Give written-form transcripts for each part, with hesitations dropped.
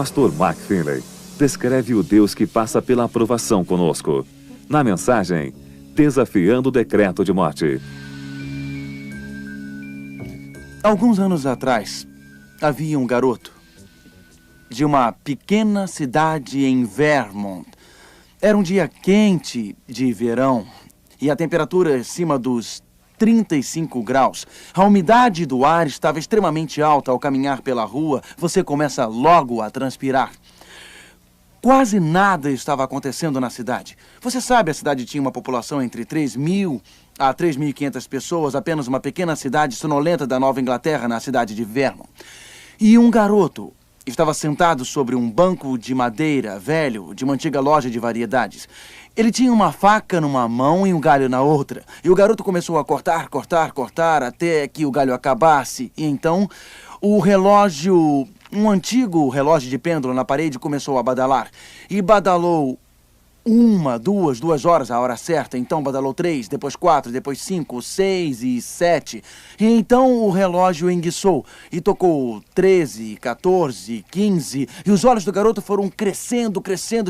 Pastor Mark Finley descreve o Deus que passa pela aprovação conosco. Na mensagem, Desafiando o Decreto de Morte. Alguns anos atrás, havia um garoto de uma pequena cidade em Vermont. Era um dia quente de verão e a temperatura acima dos 35 graus. A umidade do ar estava extremamente alta. Ao caminhar pela rua, você começa logo a transpirar. Quase nada estava acontecendo na cidade. Você sabe, a cidade tinha uma população entre 3.000 a 3.500 pessoas, apenas uma pequena cidade sonolenta da Nova Inglaterra, na cidade de Vermont. E um garoto estava sentado sobre um banco de madeira velho de uma antiga loja de variedades. Ele tinha uma faca numa mão e um galho na outra. E o garoto começou a cortar até que o galho acabasse. E então o relógio, um antigo relógio de pêndulo na parede, começou a badalar. E badalou 1, 2 horas, a hora certa. Então badalou 3, depois 4, depois 5, 6 e 7. E então o relógio enguiçou e tocou 13, 14, 15. E os olhos do garoto foram crescendo,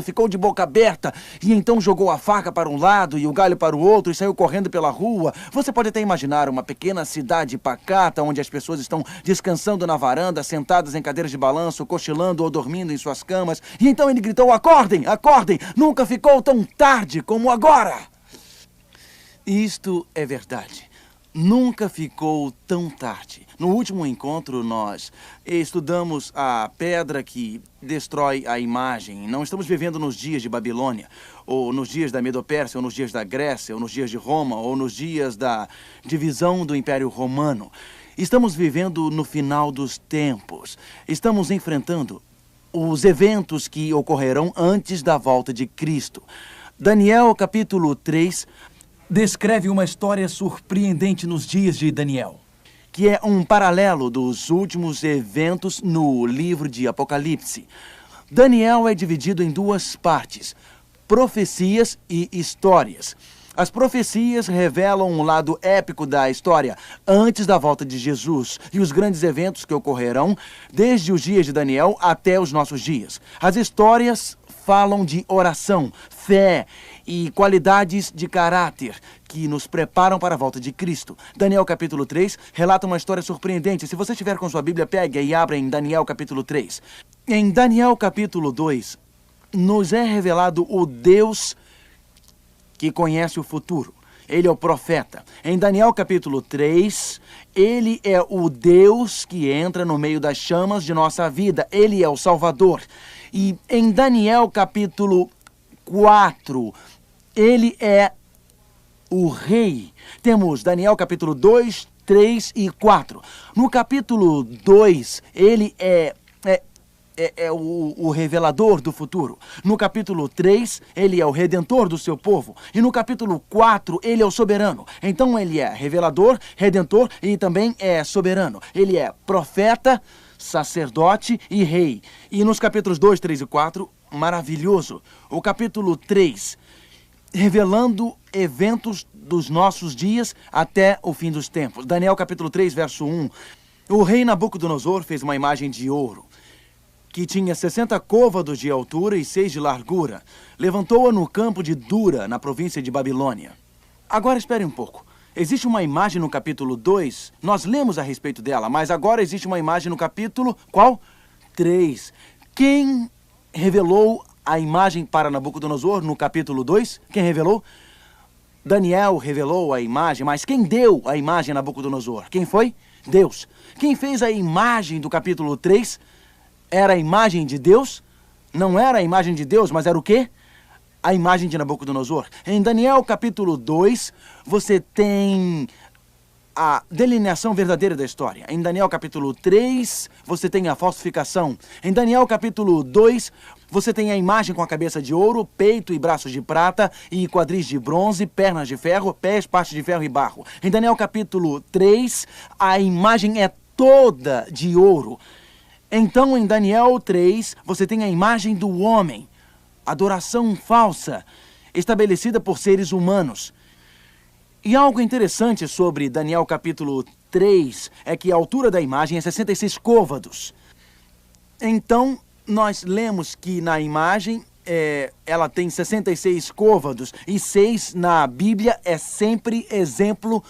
ficou de boca aberta. E então jogou a faca para um lado e o galho para o outro e saiu correndo pela rua. Você pode até imaginar uma pequena cidade pacata onde as pessoas estão descansando na varanda, sentadas em cadeiras de balanço, cochilando ou dormindo em suas camas. E então ele gritou: acordem, acordem! Nunca ficou tão tarde como agora! Isto é verdade. Nunca ficou tão tarde. No último encontro, nós estudamos a pedra que destrói a imagem. Não estamos vivendo nos dias de Babilônia, ou nos dias da Medo-Pérsia, ou nos dias da Grécia, ou nos dias de Roma, ou nos dias da divisão do Império Romano. Estamos vivendo no final dos tempos. Estamos enfrentando os eventos que ocorrerão antes da volta de Cristo. Daniel, capítulo 3, descreve uma história surpreendente nos dias de Daniel, que é um paralelo dos últimos eventos no livro de Apocalipse. Daniel é dividido em 2 partes: profecias e histórias. As profecias revelam um lado épico da história antes da volta de Jesus e os grandes eventos que ocorrerão desde os dias de Daniel até os nossos dias. As histórias falam de oração, fé e qualidades de caráter que nos preparam para a volta de Cristo. Daniel capítulo 3 relata uma história surpreendente. Se você estiver com sua Bíblia, pegue e abra em Daniel capítulo 3. Em Daniel capítulo 2, nos é revelado o Deus que conhece o futuro. Ele é o profeta. Em Daniel capítulo 3, ele é o Deus que entra no meio das chamas de nossa vida. Ele é o Salvador. E em Daniel capítulo 4, ele é o rei. Temos Daniel capítulo 2, 3 e 4. No capítulo 2, ele é o revelador do futuro. No capítulo 3, ele é o redentor do seu povo. E no capítulo 4, ele é o soberano. Então ele é revelador, redentor e também é soberano. Ele é profeta, sacerdote e rei. E nos capítulos 2, 3 e 4, maravilhoso. O capítulo 3, revelando eventos dos nossos dias até o fim dos tempos. Daniel capítulo 3, verso 1. O rei Nabucodonosor fez uma imagem de ouro que tinha 60 côvados de altura e 6 de largura. Levantou-a no campo de Dura, na província de Babilônia. Agora espere um pouco. Existe uma imagem no capítulo 2. Nós lemos a respeito dela, mas agora existe uma imagem no capítulo... qual? 3. Quem revelou a imagem para Nabucodonosor no capítulo 2? Quem revelou? Daniel revelou a imagem, mas quem deu a imagem a Nabucodonosor? Quem foi? Deus. Quem fez a imagem do capítulo 3? Era a imagem de Deus? Não era a imagem de Deus, mas era o quê? A imagem de Nabucodonosor. Em Daniel capítulo 2, você tem a delineação verdadeira da história. Em Daniel capítulo 3, você tem a falsificação. Em Daniel capítulo 2, você tem a imagem com a cabeça de ouro, peito e braços de prata, e quadris de bronze, pernas de ferro, pés, parte de ferro e barro. Em Daniel capítulo 3, a imagem é toda de ouro. Então, em Daniel 3, você tem a imagem do homem, adoração falsa, estabelecida por seres humanos. E algo interessante sobre Daniel capítulo 3 é que a altura da imagem é 66 côvados. Então, nós lemos que na imagem ela tem 66 côvados e 6 na Bíblia é sempre exemplo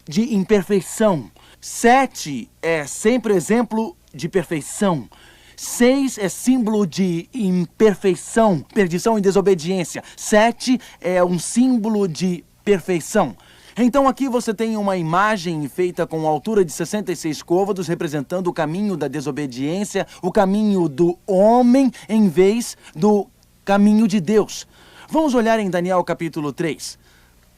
de imperfeição. 7 é sempre exemplo de perfeição. 6 é símbolo de imperfeição, perdição e desobediência. 7 é um símbolo de perfeição. Então aqui você tem uma imagem feita com altura de 66 côvados, representando o caminho da desobediência, o caminho do homem em vez do caminho de Deus. Vamos olhar em Daniel capítulo 3.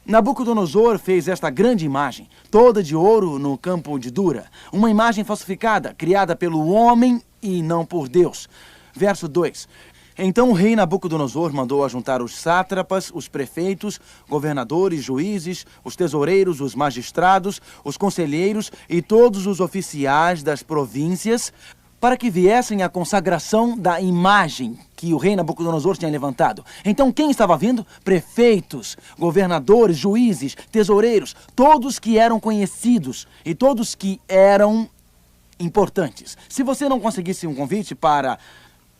Nabucodonosor fez esta grande imagem, toda de ouro no campo de Dura. Uma imagem falsificada, criada pelo homem e não por Deus. Verso 2. Então o rei Nabucodonosor mandou ajuntar os sátrapas, os prefeitos, governadores, juízes, os tesoureiros, os magistrados, os conselheiros e todos os oficiais das províncias para que viessem à consagração da imagem que o rei Nabucodonosor tinha levantado. Então quem estava vindo? Prefeitos, governadores, juízes, tesoureiros, todos que eram conhecidos e todos que eram importantes. Se você não conseguisse um convite para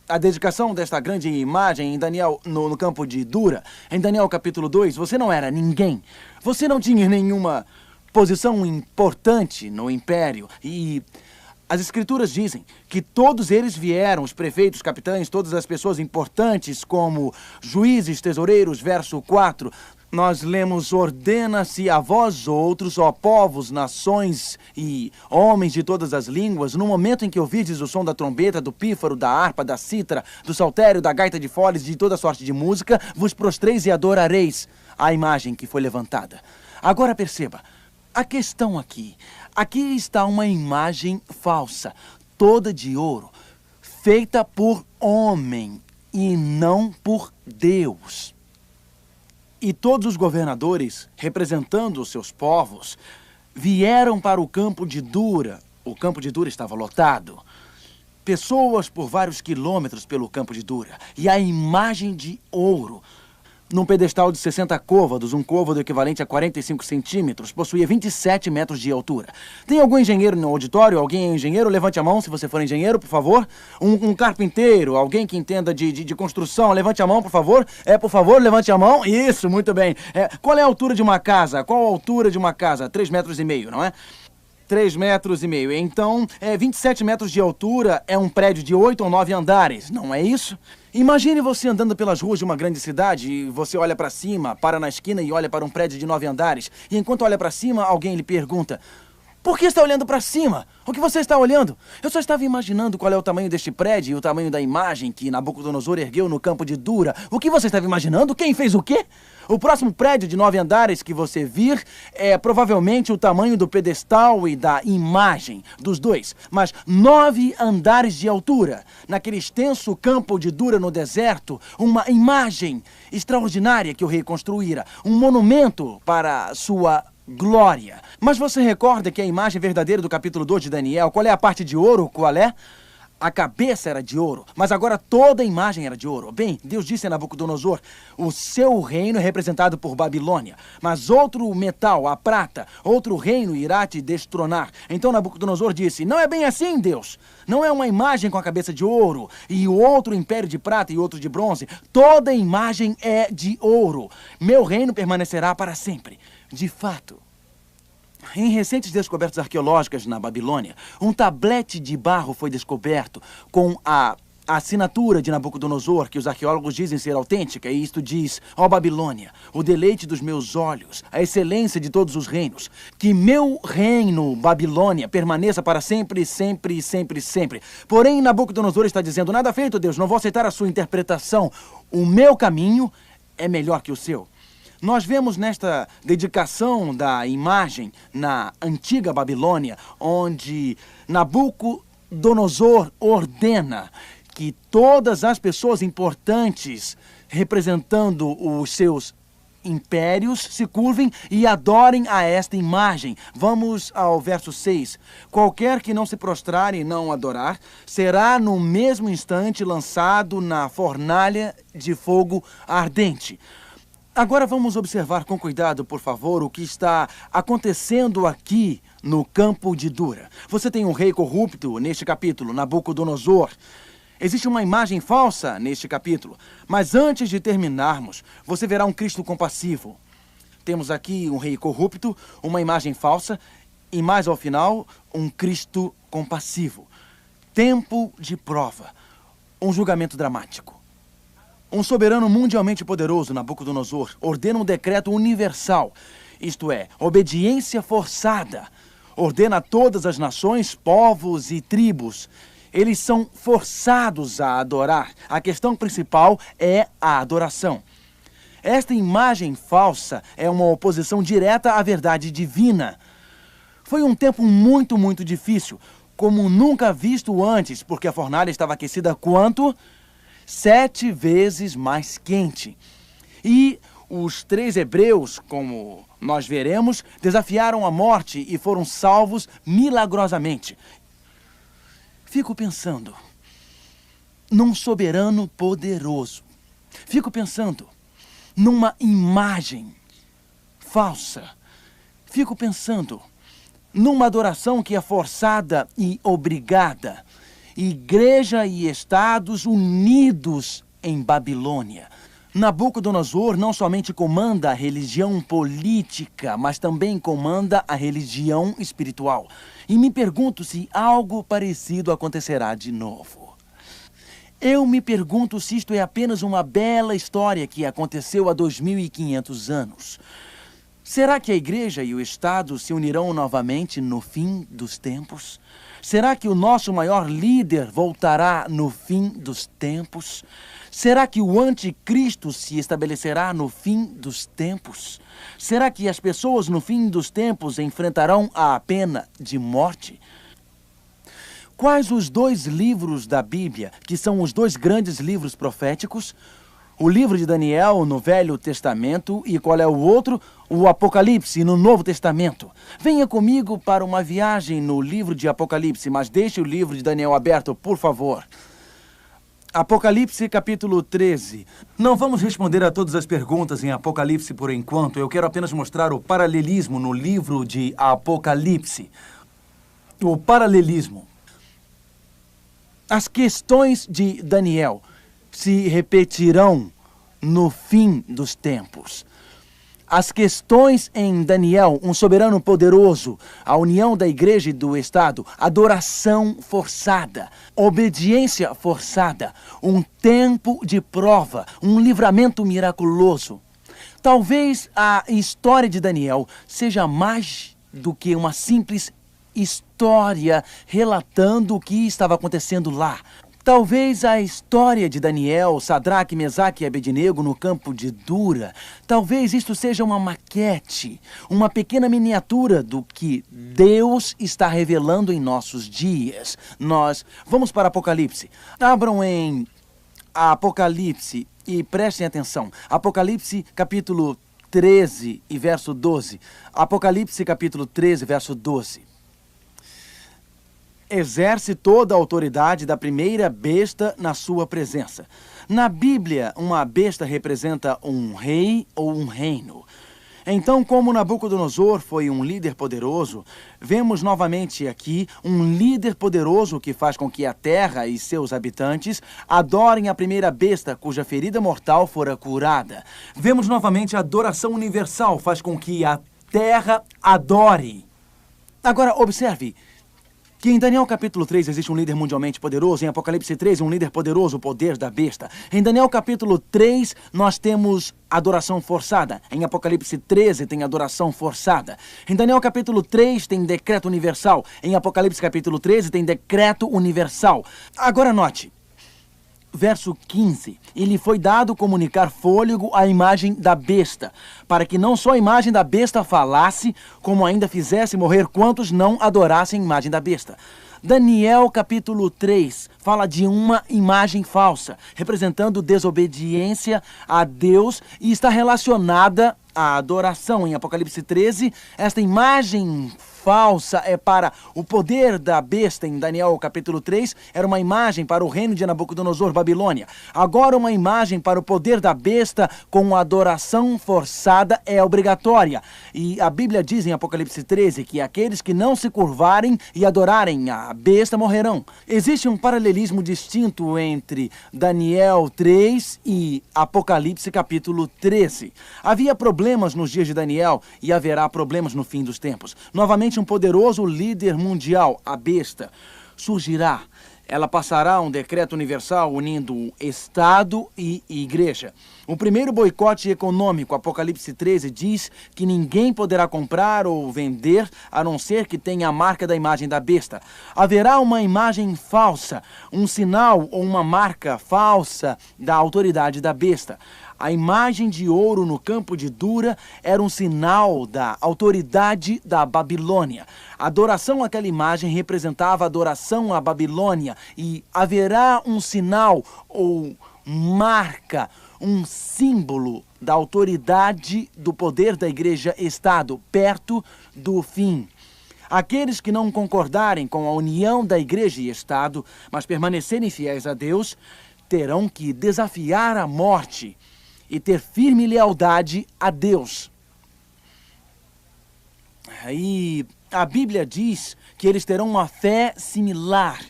a dedicação desta grande imagem em Daniel, no campo de Dura, em Daniel capítulo 2, você não era ninguém. Você não tinha nenhuma posição importante no império. E as escrituras dizem que todos eles vieram, os prefeitos, capitães, todas as pessoas importantes como juízes, tesoureiros, verso 4. Nós lemos, ordena-se a vós outros, ó povos, nações e homens de todas as línguas, no momento em que ouvides o som da trombeta, do pífaro, da harpa, da cítara, do saltério, da gaita de foles, de toda sorte de música, vos prostreis e adorareis a imagem que foi levantada. Agora perceba, a questão aqui está uma imagem falsa, toda de ouro, feita por homem e não por Deus. E todos os governadores, representando os seus povos, vieram para o campo de Dura. O campo de Dura estava lotado. Pessoas por vários quilômetros pelo campo de Dura. E a imagem de ouro, num pedestal de 60 côvados, um côvado equivalente a 45 centímetros, possuía 27 metros de altura. Tem algum engenheiro no auditório? Alguém é engenheiro? Levante a mão se você for engenheiro, por favor. Um carpinteiro, alguém que entenda de construção, levante a mão, por favor. Por favor, levante a mão. Isso, muito bem. Qual é a altura de uma casa? Qual a altura de uma casa? 3,5 metros, não é? 3,5 metros. Então, 27 metros de altura é um prédio de 8 ou 9 andares, não é isso? Imagine você andando pelas ruas de uma grande cidade e você olha para cima, para na esquina e olha para um prédio de 9 andares. E enquanto olha para cima, alguém lhe pergunta: por que está olhando para cima? O que você está olhando? Eu só estava imaginando qual é o tamanho deste prédio e o tamanho da imagem que Nabucodonosor ergueu no campo de Dura. O que você estava imaginando? Quem fez o quê? O próximo prédio de 9 andares que você vir é provavelmente o tamanho do pedestal e da imagem dos dois. Mas 9 andares de altura, naquele extenso campo de Dura no deserto, uma imagem extraordinária que o rei construíra. Um monumento para sua glória. Mas você recorda que a imagem verdadeira do capítulo 2 de Daniel, qual é a parte de ouro? Qual é? A cabeça era de ouro, mas agora toda a imagem era de ouro. Bem, Deus disse a Nabucodonosor: o seu reino é representado por Babilônia, mas outro metal, a prata, outro reino irá te destronar. Então Nabucodonosor disse: não é bem assim, Deus. Não é uma imagem com a cabeça de ouro e o outro império de prata e outro de bronze. Toda a imagem é de ouro. Meu reino permanecerá para sempre. De fato, em recentes descobertas arqueológicas na Babilônia, um tablete de barro foi descoberto com a assinatura de Nabucodonosor, que os arqueólogos dizem ser autêntica, e isto diz: ó Babilônia, o deleite dos meus olhos, a excelência de todos os reinos, que meu reino, Babilônia, permaneça para sempre, sempre, sempre, sempre. Porém, Nabucodonosor está dizendo: nada feito, Deus, não vou aceitar a sua interpretação. O meu caminho é melhor que o seu. Nós vemos nesta dedicação da imagem na antiga Babilônia, onde Nabucodonosor ordena que todas as pessoas importantes, representando os seus impérios, se curvem e adorem a esta imagem. Vamos ao verso 6. Qualquer que não se prostrar e não adorar, será no mesmo instante lançado na fornalha de fogo ardente. Agora vamos observar com cuidado, por favor, o que está acontecendo aqui no campo de Dura. Você tem um rei corrupto neste capítulo, Nabucodonosor. Existe uma imagem falsa neste capítulo, mas antes de terminarmos, você verá um Cristo compassivo. Temos aqui um rei corrupto, uma imagem falsa e mais ao final, um Cristo compassivo. Tempo de prova, um julgamento dramático. Um soberano mundialmente poderoso, Nabucodonosor, ordena um decreto universal, isto é, obediência forçada. Ordena a todas as nações, povos e tribos. Eles são forçados a adorar. A questão principal é a adoração. Esta imagem falsa é uma oposição direta à verdade divina. Foi um tempo muito, muito difícil, como nunca visto antes, porque a fornalha estava aquecida quanto? 7 vezes mais quente. E os 3 hebreus, como nós veremos, desafiaram a morte e foram salvos milagrosamente. Fico pensando num soberano poderoso. Fico pensando numa imagem falsa. Fico pensando numa adoração que é forçada e obrigada. Igreja e estados unidos em Babilônia. Nabucodonosor não somente comanda a religião política, mas também comanda a religião espiritual. E me pergunto se algo parecido acontecerá de novo. Eu me pergunto se isto é apenas uma bela história que aconteceu há 2.500 anos. Será que a igreja e o Estado se unirão novamente no fim dos tempos? Será que o nosso maior líder voltará no fim dos tempos? Será que o anticristo se estabelecerá no fim dos tempos? Será que as pessoas no fim dos tempos enfrentarão a pena de morte? Quais os 2 livros da Bíblia, que são os 2 grandes livros proféticos? O livro de Daniel no Velho Testamento e qual é o outro? O Apocalipse no Novo Testamento. Venha comigo para uma viagem no livro de Apocalipse, mas deixe o livro de Daniel aberto, por favor. Apocalipse capítulo 13. Não vamos responder a todas as perguntas em Apocalipse por enquanto. Eu quero apenas mostrar o paralelismo no livro de Apocalipse. O paralelismo. As questões de Daniel se repetirão no fim dos tempos. As questões em Daniel, um soberano poderoso, a união da igreja e do Estado, adoração forçada, obediência forçada, um tempo de prova, um livramento miraculoso. Talvez a história de Daniel seja mais do que uma simples história relatando o que estava acontecendo lá. Talvez a história de Daniel, Sadraque, Mesaque e Abednego no campo de Dura, talvez isto seja uma maquete, uma pequena miniatura do que Deus está revelando em nossos dias. Nós vamos para Apocalipse. Abram em Apocalipse e prestem atenção. Apocalipse capítulo 13 e verso 12. Apocalipse capítulo 13, verso 12. Exerce toda a autoridade da primeira besta na sua presença. Na Bíblia, uma besta representa um rei ou um reino. Então, como Nabucodonosor foi um líder poderoso, vemos novamente aqui um líder poderoso que faz com que a terra e seus habitantes adorem a primeira besta cuja ferida mortal fora curada. Vemos novamente a adoração universal faz com que a terra adore. Agora, observe que em Daniel capítulo 3 existe um líder mundialmente poderoso, em Apocalipse 13 um líder poderoso, o poder da besta. Em Daniel capítulo 3 nós temos adoração forçada, em Apocalipse 13 tem adoração forçada. Em Daniel capítulo 3 tem decreto universal, em Apocalipse capítulo 13 tem decreto universal. Agora note, verso 15, e lhe foi dado comunicar fôlego à imagem da besta, para que não só a imagem da besta falasse, como ainda fizesse morrer quantos não adorassem a imagem da besta. Daniel capítulo 3 fala de uma imagem falsa, representando desobediência a Deus e está relacionada a adoração. Em Apocalipse 13, esta imagem falsa é para o poder da besta. Em Daniel capítulo 3, era uma imagem para o reino de Nabucodonosor, Babilônia. Agora uma imagem para o poder da besta com adoração forçada é obrigatória. E a Bíblia diz em Apocalipse 13 que aqueles que não se curvarem e adorarem a besta morrerão. Existe um paralelismo distinto entre Daniel 3 e Apocalipse capítulo 13. Havia problemas nos dias de Daniel e haverá problemas no fim dos tempos. Novamente, um poderoso líder mundial, a besta, surgirá. Ela passará um decreto universal unindo Estado e Igreja. O primeiro boicote econômico, Apocalipse 13, diz que ninguém poderá comprar ou vender a não ser que tenha a marca da imagem da besta. Haverá uma imagem falsa, um sinal ou uma marca falsa da autoridade da besta. A imagem de ouro no campo de Dura era um sinal da autoridade da Babilônia. A adoração àquela imagem representava a adoração à Babilônia e haverá um sinal ou marca, um símbolo da autoridade do poder da Igreja-Estado perto do fim. Aqueles que não concordarem com a união da Igreja e Estado, mas permanecerem fiéis a Deus, terão que desafiar a morte e ter firme lealdade a Deus. E a Bíblia diz que eles terão uma fé similar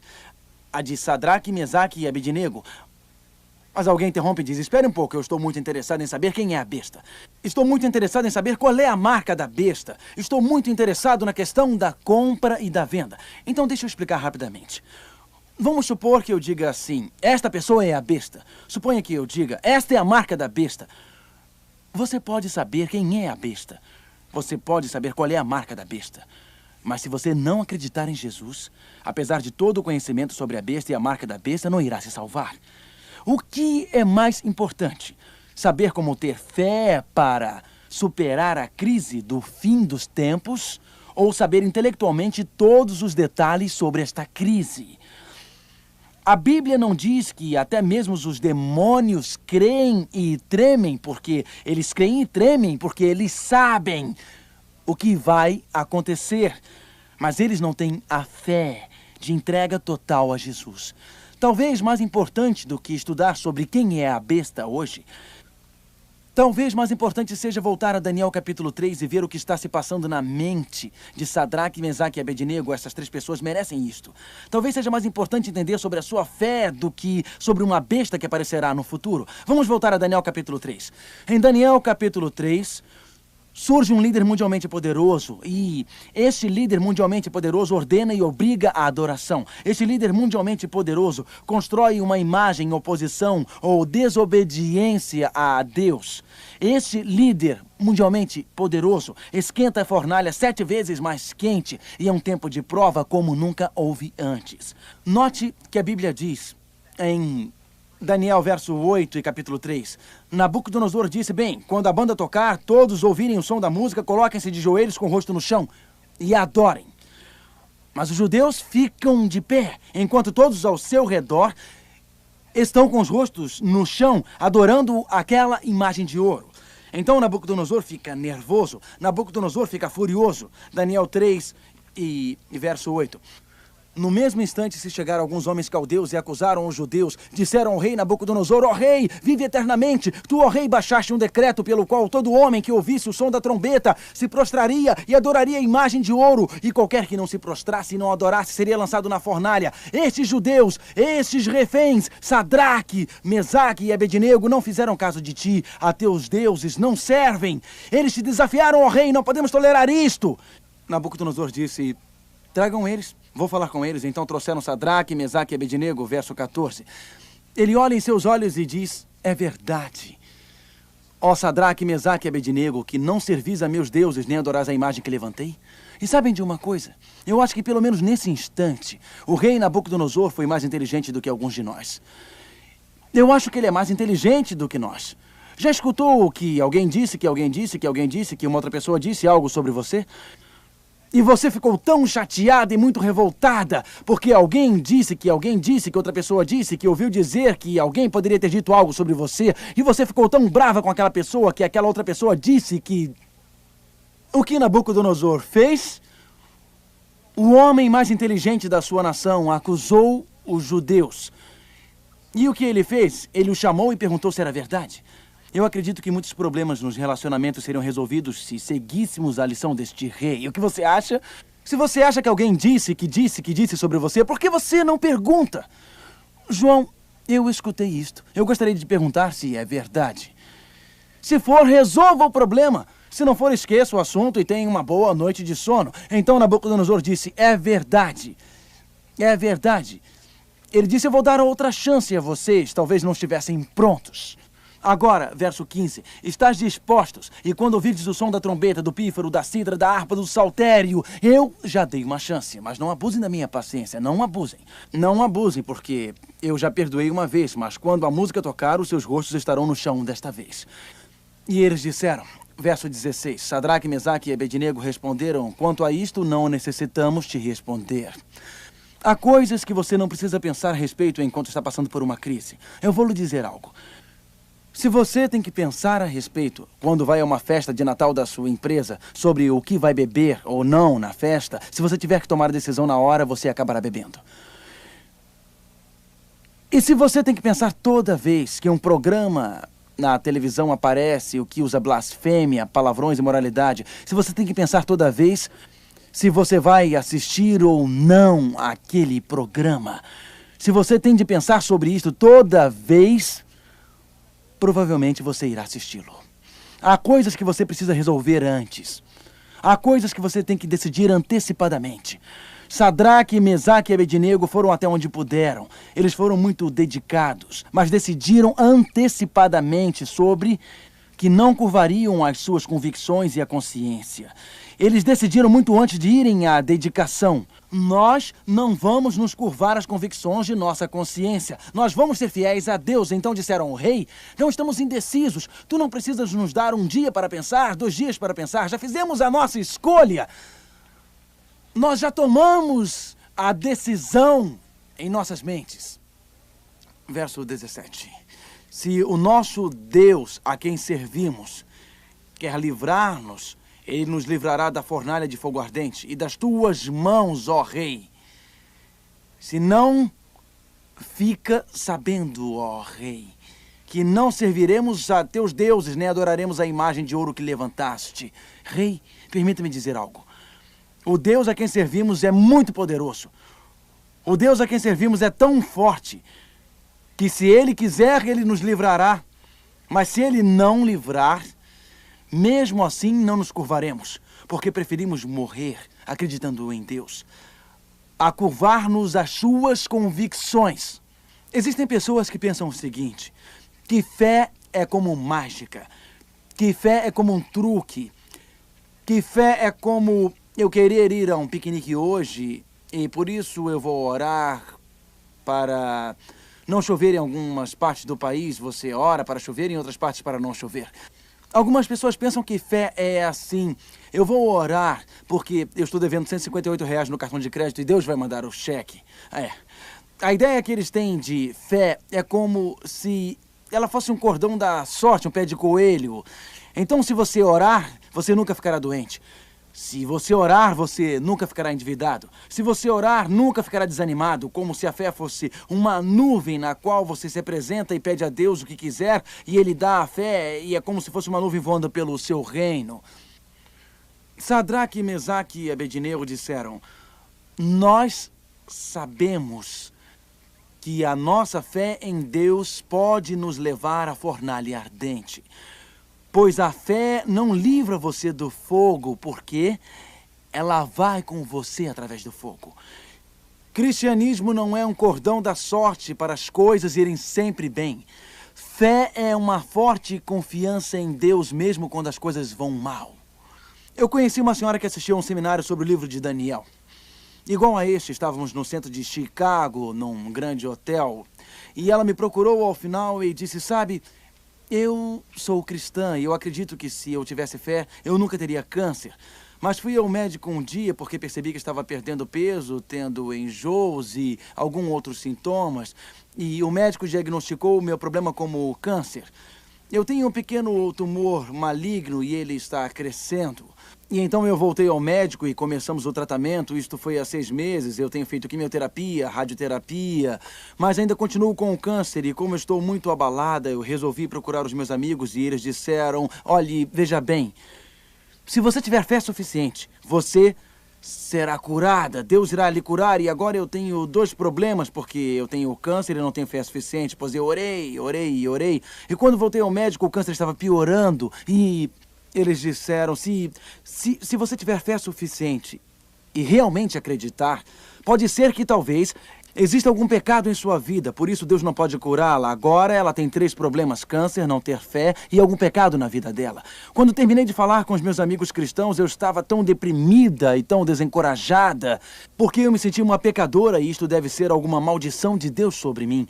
à de Sadraque, Mesaque e Abednego. Mas alguém interrompe e diz: espere um pouco, eu estou muito interessado em saber quem é a besta. Estou muito interessado em saber qual é a marca da besta. Estou muito interessado na questão da compra e da venda. Então deixa eu explicar rapidamente. Vamos supor que eu diga assim: esta pessoa é a besta. Suponha que eu diga: esta é a marca da besta. Você pode saber quem é a besta. Você pode saber qual é a marca da besta. Mas se você não acreditar em Jesus, apesar de todo o conhecimento sobre a besta e a marca da besta, não irá se salvar. O que é mais importante? Saber como ter fé para superar a crise do fim dos tempos ou saber intelectualmente todos os detalhes sobre esta crise? A Bíblia não diz que até mesmo os demônios creem e tremem, porque eles creem e tremem porque eles sabem o que vai acontecer. Mas eles não têm a fé de entrega total a Jesus. Talvez mais importante do que estudar sobre quem é a besta hoje, talvez mais importante seja voltar a Daniel capítulo 3 e ver o que está se passando na mente de Sadraque, Mesaque e Abednego. Essas três pessoas merecem isto. Talvez seja mais importante entender sobre a sua fé do que sobre uma besta que aparecerá no futuro. Vamos voltar a Daniel capítulo 3. Em Daniel capítulo 3, surge um líder mundialmente poderoso e este líder mundialmente poderoso ordena e obriga a adoração. Este líder mundialmente poderoso constrói uma imagem em oposição ou desobediência a Deus. Este líder mundialmente poderoso esquenta a fornalha 7 vezes mais quente e é um tempo de prova como nunca houve antes. Note que a Bíblia diz em Daniel, verso 8 e capítulo 3. Nabucodonosor disse: bem, quando a banda tocar, todos ouvirem o som da música, coloquem-se de joelhos com o rosto no chão e adorem. Mas os judeus ficam de pé, enquanto todos ao seu redor estão com os rostos no chão, adorando aquela imagem de ouro. Então Nabucodonosor fica nervoso, Nabucodonosor fica furioso. Daniel 3 e verso 8. No mesmo instante se chegaram alguns homens caldeus e acusaram os judeus. Disseram ao rei Nabucodonosor: ó rei, vive eternamente. Tu, ó rei, baixaste um decreto pelo qual todo homem que ouvisse o som da trombeta se prostraria e adoraria a imagem de ouro. E qualquer que não se prostrasse e não adorasse seria lançado na fornalha. Estes judeus, estes reféns, Sadraque, Mesaque e Abednego, não fizeram caso de ti. A teus deuses não servem. Eles te desafiaram, ó rei, não podemos tolerar isto. Nabucodonosor disse: tragam eles. Vou falar com eles. Então trouxeram Sadraque, Mesaque e Abednego, verso 14. Ele olha em seus olhos e diz: é verdade. Ó Sadraque, Mesaque e Abednego, que não servis a meus deuses nem adorais a imagem que levantei? E sabem de uma coisa? Eu acho que pelo menos nesse instante, o rei Nabucodonosor foi mais inteligente do que alguns de nós. Eu acho que ele é mais inteligente do que nós. Já escutou o que alguém disse, que alguém disse, que alguém disse, que uma outra pessoa disse algo sobre você? E você ficou tão chateada e muito revoltada porque alguém disse que outra pessoa disse, que ouviu dizer que alguém poderia ter dito algo sobre você. E você ficou tão brava com aquela pessoa que aquela outra pessoa disse que... O que Nabucodonosor fez? O homem mais inteligente da sua nação acusou os judeus. E o que ele fez? Ele o chamou e perguntou se era verdade. Eu acredito que muitos problemas nos relacionamentos seriam resolvidos se seguíssemos a lição deste rei. E o que você acha? Se você acha que alguém disse sobre você, por que você não pergunta? João, eu escutei isto. Eu gostaria de perguntar se é verdade. Se for, resolva o problema. Se não for, esqueça o assunto e tenha uma boa noite de sono. Então Nabucodonosor disse, é verdade. É verdade. Ele disse, eu vou dar outra chance a vocês. Talvez não estivessem prontos. Agora, verso 15, estás dispostos, e quando ouvirdes o som da trombeta, do pífaro, da cítara, da harpa, do saltério, eu já dei uma chance, mas não abusem da minha paciência, não abusem. Não abusem, porque eu já perdoei uma vez, mas quando a música tocar, os seus rostos estarão no chão desta vez. E eles disseram, verso 16, Sadraque, Mesaque e Abednego responderam, quanto a isto não necessitamos te responder. Há coisas que você não precisa pensar a respeito enquanto está passando por uma crise. Eu vou lhe dizer algo. Se você tem que pensar a respeito, quando vai a uma festa de Natal da sua empresa, sobre o que vai beber ou não na festa, se você tiver que tomar a decisão na hora, você acabará bebendo. E se você tem que pensar toda vez que um programa na televisão aparece, o que usa blasfêmia, palavrões e imoralidade, se você tem que pensar toda vez se você vai assistir ou não aquele programa, se você tem de pensar sobre isso toda vez... provavelmente você irá assisti-lo. Há coisas que você precisa resolver antes. Há coisas que você tem que decidir antecipadamente. Sadraque, Mesaque e Abednego foram até onde puderam. Eles foram muito dedicados, mas decidiram antecipadamente sobre que não curvariam as suas convicções e a consciência. Eles decidiram muito antes de irem à dedicação. Nós não vamos nos curvar às convicções de nossa consciência. Nós vamos ser fiéis a Deus. Então disseram, rei, não estamos indecisos. Tu não precisas nos dar um dia para pensar, 2 dias para pensar. Já fizemos a nossa escolha. Nós já tomamos a decisão em nossas mentes. Verso 17. Se o nosso Deus, a quem servimos, quer livrar-nos, Ele nos livrará da fornalha de fogo ardente e das tuas mãos, ó rei. Se não, fica sabendo, ó rei, que não serviremos a teus deuses, nem adoraremos a imagem de ouro que levantaste. Rei, permita-me dizer algo. O Deus a quem servimos é muito poderoso. O Deus a quem servimos é tão forte que se Ele quiser, Ele nos livrará. Mas se Ele não livrar, mesmo assim não nos curvaremos, porque preferimos morrer acreditando em Deus, a curvar-nos às suas convicções. Existem pessoas que pensam o seguinte, que fé é como mágica, que fé é como um truque, que fé é como eu querer ir a um piquenique hoje e por isso eu vou orar para não chover em algumas partes do país, você ora para chover, em outras partes para não chover. Algumas pessoas pensam que fé é assim, eu vou orar porque eu estou devendo R$158 no cartão de crédito e Deus vai mandar o cheque. A ideia que eles têm de fé é como se ela fosse um cordão da sorte, um pé de coelho. Então, se você orar, você nunca ficará doente. Se você orar, você nunca ficará endividado. Se você orar, nunca ficará desanimado, como se a fé fosse uma nuvem na qual você se apresenta e pede a Deus o que quiser, e Ele dá a fé, e é como se fosse uma nuvem voando pelo seu reino. Sadraque, Mesaque e Abednego disseram, nós sabemos que a nossa fé em Deus pode nos levar à fornalha ardente. Pois a fé não livra você do fogo, porque ela vai com você através do fogo. Cristianismo não é um cordão da sorte para as coisas irem sempre bem. Fé é uma forte confiança em Deus mesmo quando as coisas vão mal. Eu conheci uma senhora que assistiu a um seminário sobre o livro de Daniel. Igual a este, estávamos no centro de Chicago, num grande hotel. E ela me procurou ao final e disse, sabe, eu sou cristã e eu acredito que se eu tivesse fé, eu nunca teria câncer. Mas fui ao médico um dia porque percebi que estava perdendo peso, tendo enjoos e alguns outros sintomas. E o médico diagnosticou o meu problema como câncer. Eu tenho um pequeno tumor maligno e ele está crescendo. E então eu voltei ao médico e começamos o tratamento. Isto foi há 6 meses. Eu tenho feito quimioterapia, radioterapia, mas ainda continuo com o câncer. E como eu estou muito abalada, eu resolvi procurar os meus amigos e eles disseram: olhe, veja bem, se você tiver fé suficiente, você será curada. Deus irá lhe curar. E agora eu tenho 2 problemas, porque eu tenho câncer e não tenho fé suficiente. Pois eu orei. E quando voltei ao médico, o câncer estava piorando. E eles disseram, se você tiver fé suficiente e realmente acreditar, pode ser que talvez exista algum pecado em sua vida, por isso Deus não pode curá-la. Agora ela tem 3 problemas: câncer, não ter fé e algum pecado na vida dela. Quando terminei de falar com os meus amigos cristãos, eu estava tão deprimida e tão desencorajada, porque eu me sentia uma pecadora e isto deve ser alguma maldição de Deus sobre mim.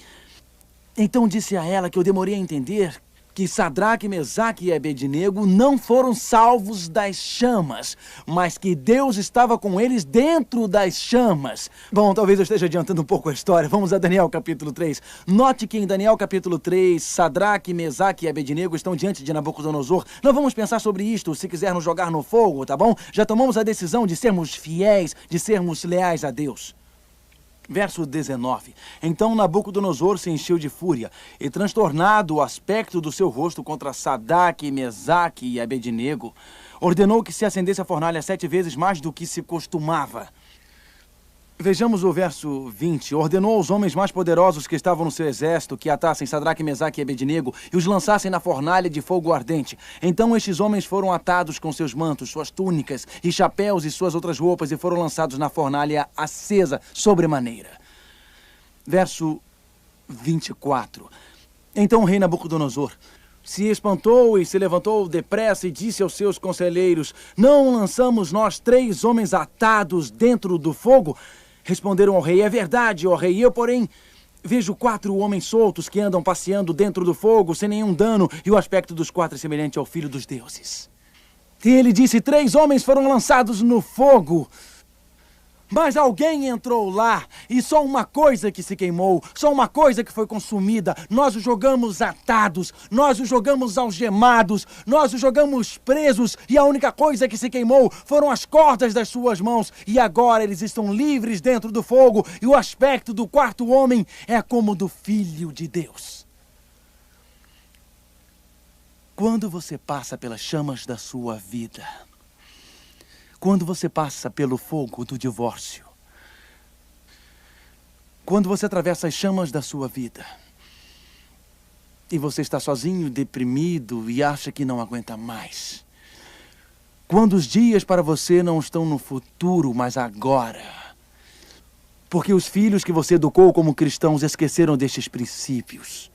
Então disse a ela que eu demorei a entender que Sadraque, Mesaque e Abednego não foram salvos das chamas, mas que Deus estava com eles dentro das chamas. Bom, talvez eu esteja adiantando um pouco a história. Vamos a Daniel capítulo 3. Note que em Daniel capítulo 3, Sadraque, Mesaque e Abednego estão diante de Nabucodonosor. Não vamos pensar sobre isto se quisermos jogar no fogo, tá bom? Já tomamos a decisão de sermos fiéis, de sermos leais a Deus. Verso 19. Então Nabucodonosor se encheu de fúria, e transtornado o aspecto do seu rosto contra Sadraque, Mesaque e Abednego, ordenou que se acendesse a fornalha 7 vezes mais do que se costumava. Vejamos o verso 20. Ordenou aos homens mais poderosos que estavam no seu exército que atassem Sadraque, Mesaque e Abednego e os lançassem na fornalha de fogo ardente. Então estes homens foram atados com seus mantos, suas túnicas e chapéus e suas outras roupas e foram lançados na fornalha acesa sobremaneira. Verso 24. Então o rei Nabucodonosor se espantou e se levantou depressa e disse aos seus conselheiros: não lançamos nós 3 homens atados dentro do fogo? Responderam ao rei: é verdade, ó rei. Eu, porém, vejo 4 homens soltos que andam passeando dentro do fogo sem nenhum dano, e o aspecto dos 4 é semelhante ao filho dos deuses. E ele disse: 3 homens foram lançados no fogo. Mas alguém entrou lá, e só uma coisa que se queimou, só uma coisa que foi consumida. Nós os jogamos atados, nós os jogamos algemados, nós os jogamos presos, e a única coisa que se queimou foram as cordas das suas mãos. E agora eles estão livres dentro do fogo, e o aspecto do 4º homem é como do Filho de Deus. Quando você passa pelas chamas da sua vida, quando você passa pelo fogo do divórcio, quando você atravessa as chamas da sua vida, e você está sozinho, deprimido e acha que não aguenta mais, quando os dias para você não estão no futuro, mas agora, porque os filhos que você educou como cristãos esqueceram destes princípios,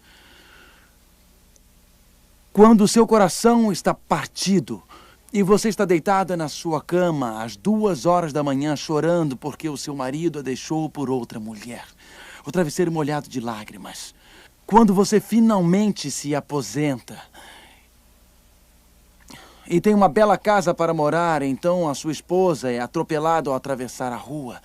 quando o seu coração está partido, e você está deitada na sua cama às 2 horas da manhã chorando porque o seu marido a deixou por outra mulher. O travesseiro molhado de lágrimas. Quando você finalmente se aposenta e tem uma bela casa para morar, então a sua esposa é atropelada ao atravessar a rua.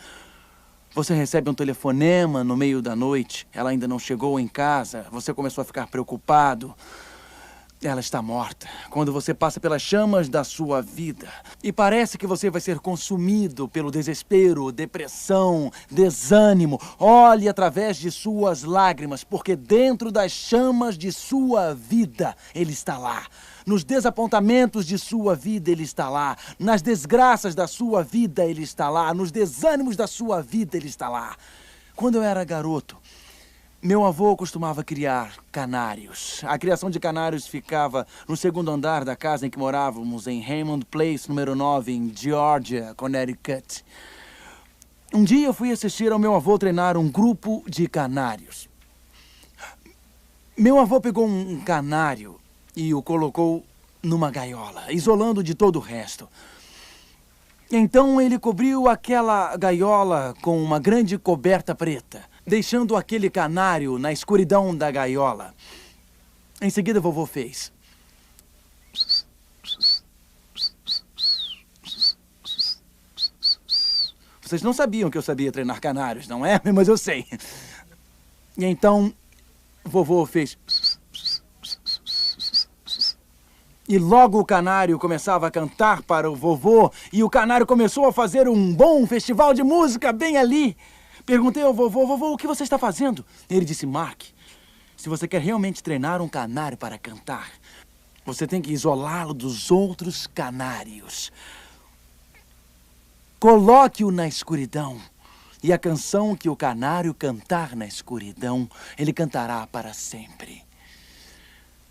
Você recebe um telefonema no meio da noite. Ela ainda não chegou em casa. Você começou a ficar preocupado. Ela está morta. Quando você passa pelas chamas da sua vida e parece que você vai ser consumido pelo desespero, depressão, desânimo, olhe através de suas lágrimas, porque dentro das chamas de sua vida, Ele está lá. Nos desapontamentos de sua vida, Ele está lá. Nas desgraças da sua vida, Ele está lá. Nos desânimos da sua vida, Ele está lá. Quando eu era garoto, meu avô costumava criar canários. A criação de canários ficava no 2º andar da casa em que morávamos, em Hammond Place, número 9, em Georgia, Connecticut. Um dia eu fui assistir ao meu avô treinar um grupo de canários. Meu avô pegou um canário e o colocou numa gaiola, isolando de todo o resto. Então ele cobriu aquela gaiola com uma grande coberta preta, deixando aquele canário na escuridão da gaiola. Em seguida, vovô fez. Vocês não sabiam que eu sabia treinar canários, não é? Mas eu sei. E então, vovô fez... E logo o canário começava a cantar para o vovô, e o canário começou a fazer um bom festival de música bem ali. Perguntei ao vovô, vovô, o que você está fazendo? Ele disse, Mark, se você quer realmente treinar um canário para cantar, você tem que isolá-lo dos outros canários. Coloque-o na escuridão, e a canção que o canário cantar na escuridão, ele cantará para sempre.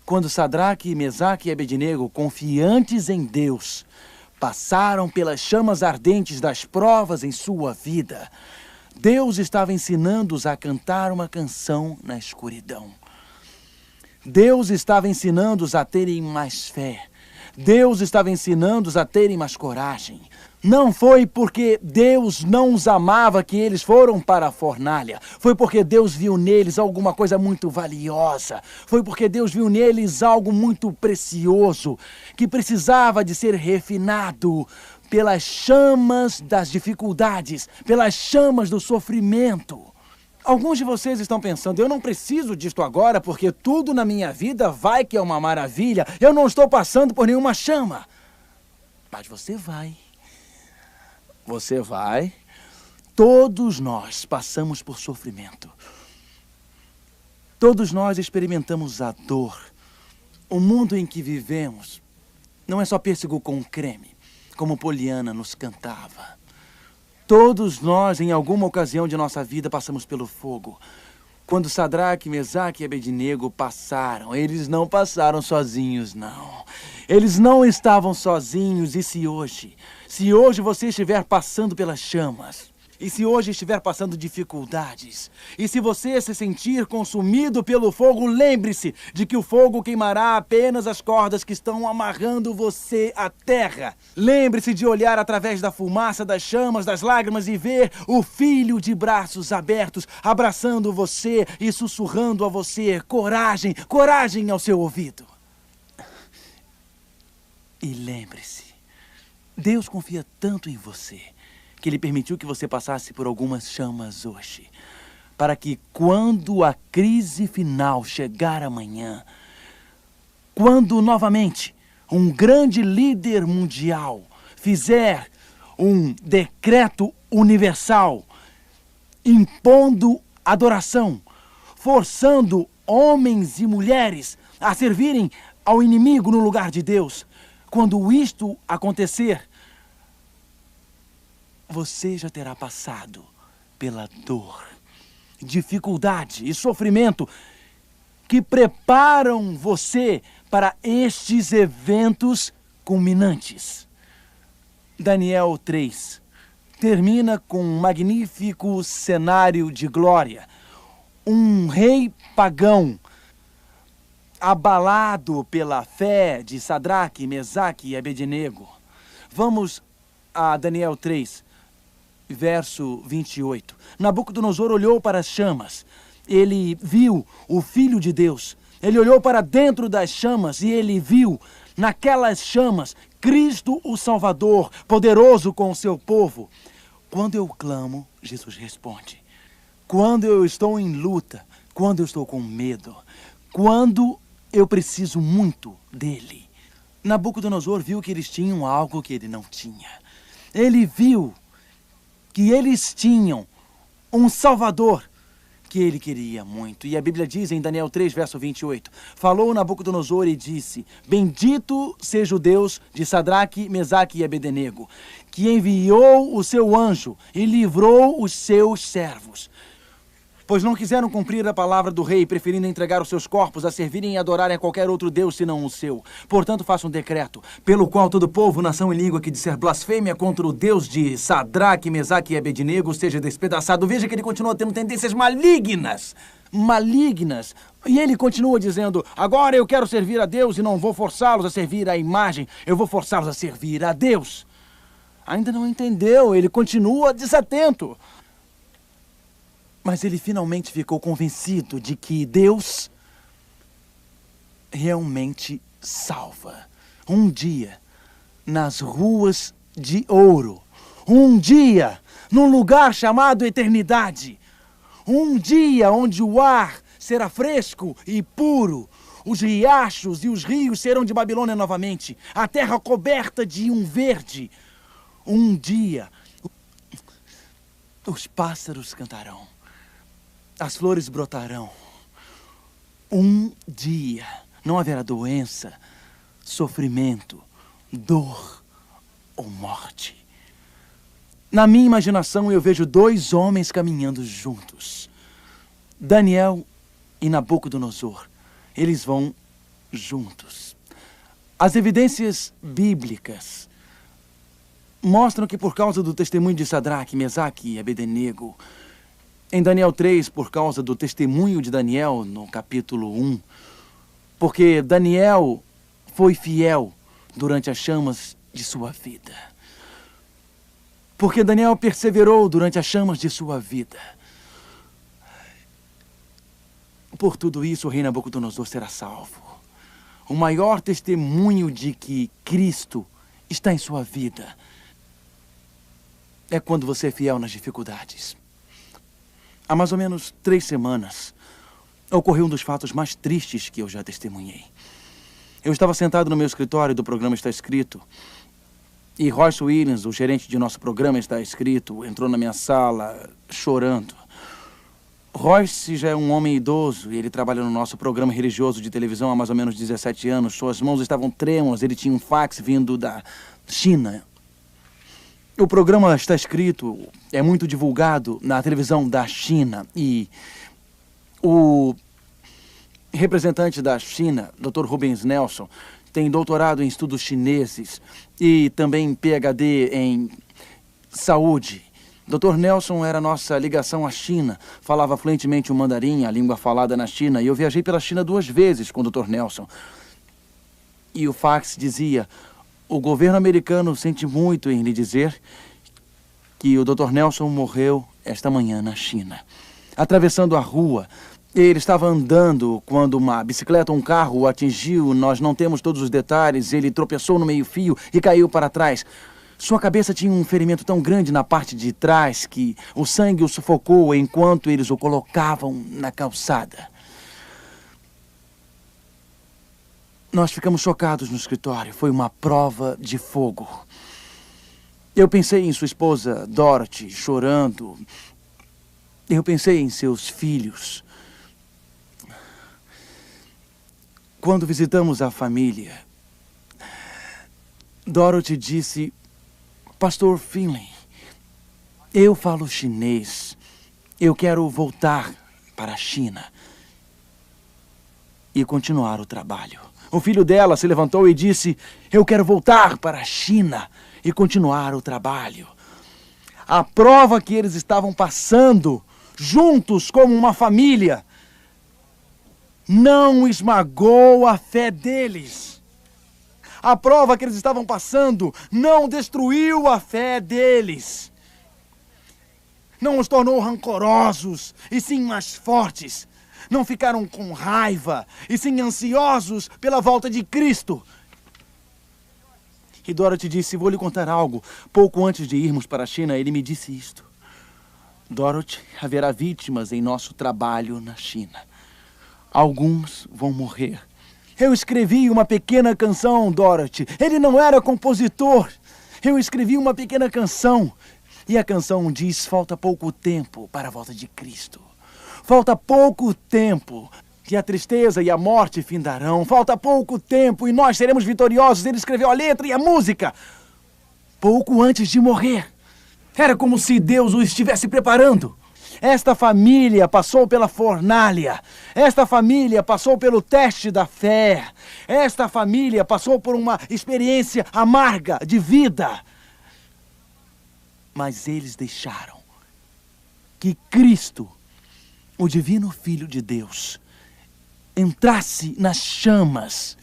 Quando Sadraque, Mesaque e Abednego, confiantes em Deus, passaram pelas chamas ardentes das provas em sua vida, Deus estava ensinando-os a cantar uma canção na escuridão. Deus estava ensinando-os a terem mais fé. Deus estava ensinando-os a terem mais coragem. Não foi porque Deus não os amava que eles foram para a fornalha. Foi porque Deus viu neles alguma coisa muito valiosa. Foi porque Deus viu neles algo muito precioso, que precisava de ser refinado pelas chamas das dificuldades, pelas chamas do sofrimento. Alguns de vocês estão pensando, eu não preciso disto agora porque tudo na minha vida vai que é uma maravilha. Eu não estou passando por nenhuma chama. Mas você vai. Você vai. Todos nós passamos por sofrimento. Todos nós experimentamos a dor. O mundo em que vivemos não é só pêssego com creme, como Poliana nos cantava. Todos nós, em alguma ocasião de nossa vida, passamos pelo fogo. Quando Sadraque, Mesaque e Abednego passaram, eles não passaram sozinhos, não. Eles não estavam sozinhos. E se hoje você estiver passando pelas chamas, e se hoje estiver passando dificuldades, e se você se sentir consumido pelo fogo, lembre-se de que o fogo queimará apenas as cordas que estão amarrando você à terra. Lembre-se de olhar através da fumaça, das chamas, das lágrimas e ver o Filho de braços abertos, abraçando você e sussurrando a você, coragem, coragem ao seu ouvido. E lembre-se, Deus confia tanto em você que Ele permitiu que você passasse por algumas chamas hoje, para que quando a crise final chegar amanhã, quando novamente um grande líder mundial fizer um decreto universal impondo adoração, forçando homens e mulheres a servirem ao inimigo no lugar de Deus, quando isto acontecer, você já terá passado pela dor, dificuldade e sofrimento que preparam você para estes eventos culminantes. Daniel 3 termina com um magnífico cenário de glória. Um rei pagão, abalado pela fé de Sadraque, Mesaque e Abednego. Vamos a Daniel 3. Verso 28. Nabucodonosor olhou para as chamas. Ele viu o Filho de Deus. Ele olhou para dentro das chamas e ele viu naquelas chamas Cristo o Salvador, poderoso com o seu povo. Quando eu clamo, Jesus responde. Quando eu estou em luta, quando eu estou com medo, quando eu preciso muito dele. Nabucodonosor viu que eles tinham algo que ele não tinha. Ele viu que eles tinham um Salvador que ele queria muito. E a Bíblia diz em Daniel 3, verso 28, falou Nabucodonosor e disse, bendito seja o Deus de Sadraque, Mesaque e Abednego, que enviou o seu anjo e livrou os seus servos. Pois não quiseram cumprir a palavra do rei, preferindo entregar os seus corpos a servirem e adorarem a qualquer outro Deus senão o seu. Portanto, faça um decreto, pelo qual todo povo, nação e língua que disser blasfêmia contra o Deus de Sadraque, Mesaque e Abednego seja despedaçado. Veja que ele continua tendo tendências malignas. Malignas. E ele continua dizendo, agora eu quero servir a Deus e não vou forçá-los a servir a imagem, eu vou forçá-los a servir a Deus. Ainda não entendeu, ele continua desatento. Mas ele finalmente ficou convencido de que Deus realmente salva. Um dia, nas ruas de ouro, um dia, num lugar chamado eternidade. Um dia onde o ar será fresco e puro. Os riachos e os rios serão de Babilônia novamente. A terra coberta de um verde. Um dia, os pássaros cantarão. As flores brotarão. Um dia, não haverá doença, sofrimento, dor ou morte. Na minha imaginação, eu vejo dois homens caminhando juntos. Daniel e Nabucodonosor. Eles vão juntos. As evidências bíblicas mostram que por causa do testemunho de Sadraque, Mesaque e Abednego, em Daniel 3, por causa do testemunho de Daniel no capítulo 1, porque Daniel foi fiel durante as chamas de sua vida. Porque Daniel perseverou durante as chamas de sua vida. Por tudo isso, o rei Nabucodonosor será salvo. O maior testemunho de que Cristo está em sua vida é quando você é fiel nas dificuldades. Há mais ou menos 3 semanas, ocorreu um dos fatos mais tristes que eu já testemunhei. Eu estava sentado no meu escritório do programa Está Escrito, e Royce Williams, o gerente de nosso programa Está Escrito, entrou na minha sala chorando. Royce já é um homem idoso e ele trabalha no nosso programa religioso de televisão há mais ou menos 17 anos. Suas mãos estavam trêmulas, ele tinha um fax vindo da China. O programa Está Escrito é muito divulgado na televisão da China e o representante da China, Dr. Rubens Nelson, tem doutorado em estudos chineses e também PhD em saúde. Dr. Nelson era nossa ligação à China, falava fluentemente o mandarim, a língua falada na China, e eu viajei pela China 2 vezes com o Dr. Nelson. E o fax dizia: o governo americano sente muito em lhe dizer que o Dr. Nelson morreu esta manhã na China. Atravessando a rua, ele estava andando quando uma bicicleta ou um carro o atingiu. Nós não temos todos os detalhes. Ele tropeçou no meio-fio e caiu para trás. Sua cabeça tinha um ferimento tão grande na parte de trás que o sangue o sufocou enquanto eles o colocavam na calçada. Nós ficamos chocados no escritório. Foi uma prova de fogo. Eu pensei em sua esposa, Dorothy, chorando. Eu pensei em seus filhos. Quando visitamos a família, Dorothy disse: Pastor Finley, eu falo chinês. Eu quero voltar para a China e continuar o trabalho. O filho dela se levantou e disse: eu quero voltar para a China e continuar o trabalho. A prova que eles estavam passando, juntos como uma família, não esmagou a fé deles. A prova que eles estavam passando não destruiu a fé deles. Não os tornou rancorosos, e sim mais fortes. Não ficaram com raiva, e sim ansiosos pela volta de Cristo. E Dorothy disse: vou lhe contar algo. Pouco antes de irmos para a China, ele me disse isto: Dorothy, haverá vítimas em nosso trabalho na China. Alguns vão morrer. Eu escrevi uma pequena canção, Dorothy. Ele não era compositor. Eu escrevi uma pequena canção. E a canção diz: falta pouco tempo para a volta de Cristo. Falta pouco tempo que a tristeza e a morte findarão. Falta pouco tempo e nós seremos vitoriosos. Ele escreveu a letra e a música pouco antes de morrer. Era como se Deus o estivesse preparando. Esta família passou pela fornalha. Esta família passou pelo teste da fé. Esta família passou por uma experiência amarga de vida. Mas eles deixaram que Cristo, o divino Filho de Deus, entrasse nas chamas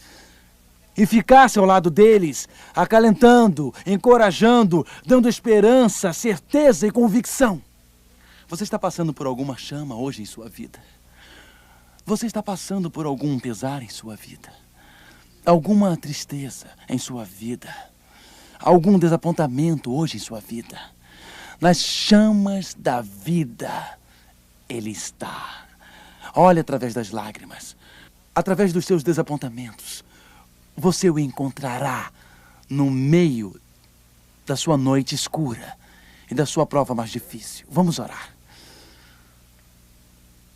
e ficasse ao lado deles, acalentando, encorajando, dando esperança, certeza e convicção. Você está passando por alguma chama hoje em sua vida? Você está passando por algum pesar em sua vida? Alguma tristeza em sua vida? Algum desapontamento hoje em sua vida? Nas chamas da vida, Ele está. Olhe através das lágrimas, através dos seus desapontamentos. Você o encontrará no meio da sua noite escura e da sua prova mais difícil. Vamos orar.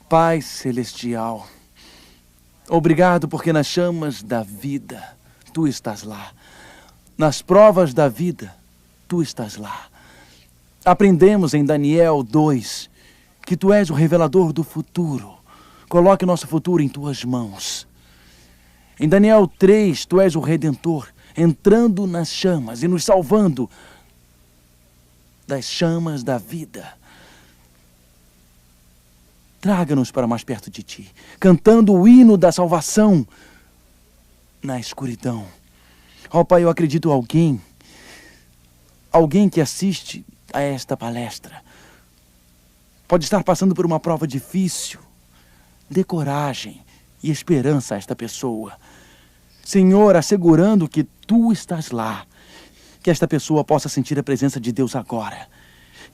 Pai Celestial, obrigado porque nas chamas da vida, Tu estás lá. Nas provas da vida, Tu estás lá. Aprendemos em Daniel 2 que Tu és o revelador do futuro. Coloque nosso futuro em Tuas mãos. Em Daniel 3, Tu és o Redentor, entrando nas chamas e nos salvando das chamas da vida. Traga-nos para mais perto de Ti, cantando o hino da salvação na escuridão. Ó Pai, eu acredito alguém que assiste a esta palestra pode estar passando por uma prova difícil. Dê coragem e esperança a esta pessoa. Senhor, assegurando que Tu estás lá, que esta pessoa possa sentir a presença de Deus agora,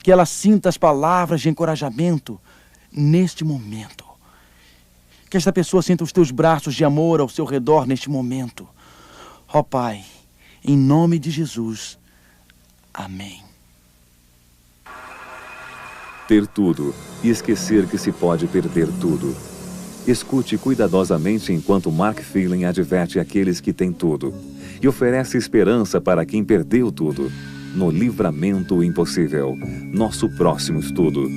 que ela sinta as palavras de encorajamento neste momento, que esta pessoa sinta os Teus braços de amor ao seu redor neste momento. Ó Pai, em nome de Jesus, amém. Ter tudo e esquecer que se pode perder tudo. Escute cuidadosamente enquanto Mark Phelan adverte aqueles que têm tudo e oferece esperança para quem perdeu tudo. No Livramento Impossível, nosso próximo estudo.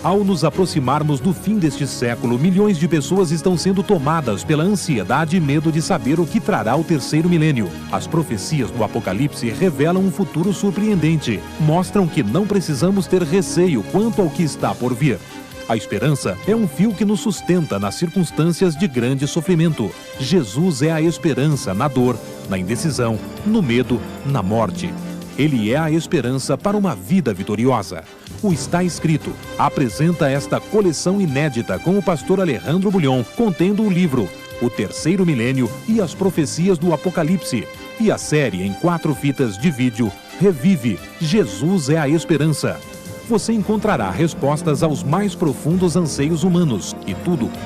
Ao nos aproximarmos do fim deste século, milhões de pessoas estão sendo tomadas pela ansiedade e medo de saber o que trará o terceiro milênio. As profecias do Apocalipse revelam um futuro surpreendente. Mostram que não precisamos ter receio quanto ao que está por vir. A esperança é um fio que nos sustenta nas circunstâncias de grande sofrimento. Jesus é a esperança na dor, na indecisão, no medo, na morte. Ele é a esperança para uma vida vitoriosa. O Está Escrito apresenta esta coleção inédita com o pastor Alejandro Bulhon, contendo o livro O Terceiro Milênio e as Profecias do Apocalipse, e a série em 4 fitas de vídeo Revive, Jesus é a Esperança. Você encontrará respostas aos mais profundos anseios humanos e tudo